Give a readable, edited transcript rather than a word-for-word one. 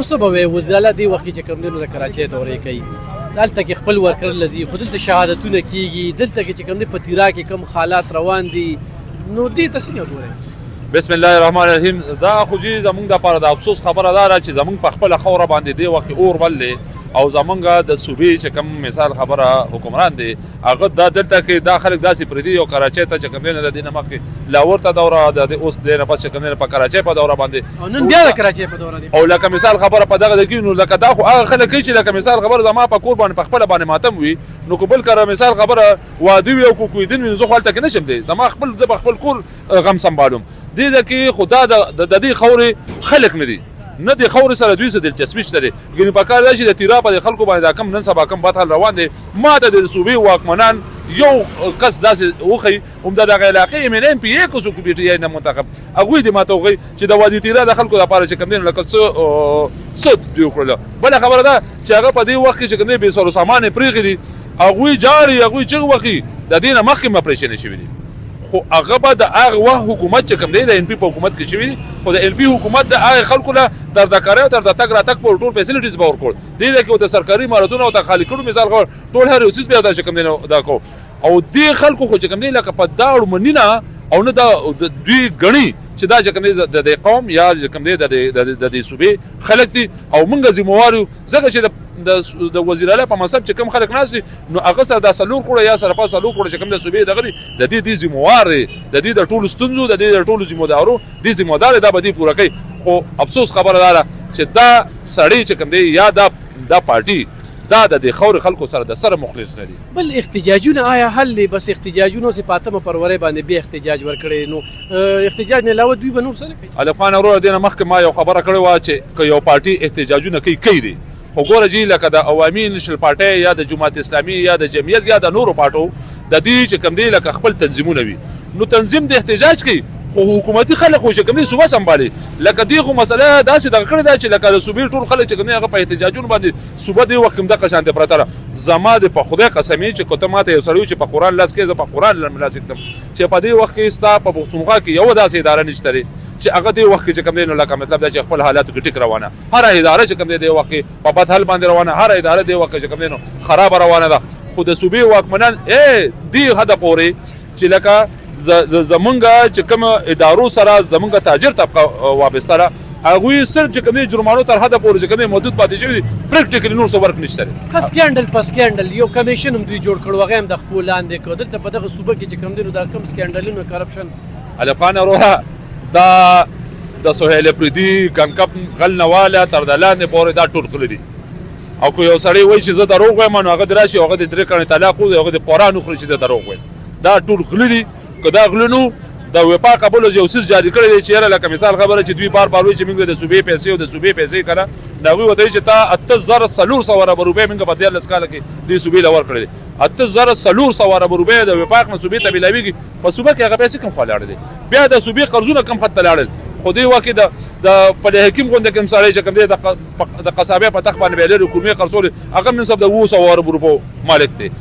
څه به وایي وزیراله دې وخت کې چې کوم دی نو د کراچۍ دورې کوي دلته کې خپل ورکر لځي خو دلته شهادتونه کېږي دلته کې چې کوم دی په تیرا کې کوم حالات روان دي نو دې ته څنګه ګورئ بسم الله الرحمن الرحیم دا خو جی زمونږ دپاره د افسوس خبره دا ده چې زمونږ په خپله خوره باندې دې وخت کې اور بل دی او زمونږ د صوبې چې کوم مثال خبره حکمران دی هغه دا دلته کې دا خلک داسې پرېږدي او کراچۍ ته چې کوم دی نه د دې نه مخکې لاهور ته دوره د اوس دې نه پس چې کوم دی په کراچۍ په دوره باندې او نن بیا د کراچۍ په دوره دی او لکه مثال خبره په دغه کې نو لکه دا خو هغه خلک کوي چې لکه مثال خبره زما په کور باندې په خپله باندې ماتم وي نو که بل کره مثال خبره واده وي او کوکویدن وي نو زه خو هلته کې نشم دی زما خپل زه به خپل کور غم سنبالم دې کې خو دا د دې خورې خلک نه دي نه د خورې سره دوی څه دلچسپي شته دی ګینې په کار دا چې د تیرا په خلکو باندې دا کم نن سبا کم بد حال روان دی ما ته د صوبې واکمنان یو کس داسې وښیي همدا دغه علاقې MNN PA کو څوک BTI نه منتخب هغوی دې ماته وښیي چې د وادي تیرا د خلکو دپاره چې کوم دی نو لکه څه دوی وکړله بله خبره ده چې هغه په دې وخت کې چې کوم دی بې سر و سامان یې پرېښي دي هغوی جاړي هغوی چغې وهي د دې نه مخکې اپریشنې شوي دي خو هغه به د هغه وخت حکومت چې کوم دی د NP په حکومت کې شوي دي خو د NP حکومت د هغې خلکو له تر د کارۍ او تر د تګ راتګ پورې ټول فیسیلیټیز به ورکړل دې ځای کې ورته سرکاري مهارتونه ورته خالي کړو مثال خبر ټول هر یو څیز بیا دا چې کوم دی نو دا کو او دې خلکو خو چې کوم دی لکه په دا اړمني نه او نه دا دوی ګڼي چې دا چې کوم دی د دې قوم یا چې کوم دی د دې صوبې خلک دي او موږ ذمهوار یو ځکه چې د وزیر اعلی په منصب چې کوم خلک ناست دي نو هغه سره دا څلور کروړه یا سره پاس څلور کروړه چې کوم د صوبې دغه دي د دې ذمهوار دی د دې د ټولو ستونزو د دې د ټولو ذمهدارو دې ذمهدار دی دا به دې پوره کوي خو افسوس خبره دا ده چې دا سړی چې کوم دی یا دا پارټي دا د دې خورې خلکو سره د سره مخلص نه دي بل احتجاجونه آیا حل دی بس احتجاجونو چې په اتمه فروری باندې بیا احتجاج ورکړی نو احتجاج نه علاوه دوی به نور څه نه کوي الف خان وروره دې نه مخکې ما یو خبره کړې وه چې که یو پارټي احتجاجونه کوي دي خو ګوره جي لکه د عوامي نشل پارټۍ یا د جماعت اسلامي یا د جمعیت یا د نورو پارټو د دې چې کوم دی لکه خپل تنظیمونه وي نو تنظیم د احتجاج کوي خو حکومتي خلک خو چې کوم دی صوبه سنبالي لکه دې خو مسله داسې دغه کړې ده چې لکه د صوبې ټول خلک چې کوم دی هغه په احتجاجونو باندې صوبه دې وخت کوم دغه شانتې پرته ده زما د په خدای قسمي چې که ته ماته یو سړی چې په قرآن لاس کې زه په قرآن لاس کړم چې په دې وخت کې ستا په پښتونخوا کې یو داسې اداره نشته دی چې هغه دې وخت کې چې کوم دی نو لکه مطلب دا چې خپل حالاتو کې ټیک روانه هره اداره چې کوم دی دې وخت کې په بد حال باندې روانه هره اداره دې وخت چې کوم دی نو خرابه روانه ده خو د صوبې واکمنان دې حده پورې چې لکه زمونږ چې کوم ادارو سره زمونږ تاجر طبقه وابسته ده هغوی صرف چې کوم دی جرمانو تر حده پورې چې کوم دی محدود پاتې شوي دي پریکټیکلي نور څه ورک نشته دی سکینډل په سکینډل یو کمیشن هم دوی جوړ کړو هغه هم د خپلو لاندې کړو دلته په دغه صوبه کې چې کوم دی نو دا کوم سکینډلونه کرپشن الف خان وروره دا د سهیل افریدي کنکپ غل نواله تر د لاندې پورې دا ټول غلي دي او که یو سړی وایي چې زه دروغ وایم نو هغه دې راشي هغه دې 3 کړنې طلاق وکړي هغه دې قرآن وخوري چې دروغ وایم دا ټول غلي دي که دا غله نو د وفا قبول یو څیز جاری کړی دی چې یاره لکه مثال خبره چې دوی بار بار وایي چې موږ د صوبې پیسې او د صوبې پیسې که نه نو هغوی ورته وایي چې تا 8400 ارب روپۍ موږ په 13 کاله کې دې صوبې له ورکړی دی 8400 ارب روپۍ د وفاق نه صوبې ته میلاویږي په صوبه کې هغه پیسې کم خوا لاړې دي بیا د صوبې قرضونه کم خط ته لاړل خو دې وخت کې د پلي حکیم غونډه کې مثال چې کوم دی د قصابۍ په تخت باندې به لري حکومي قرضول هغه منصب د 200 ارب روپو مالک دی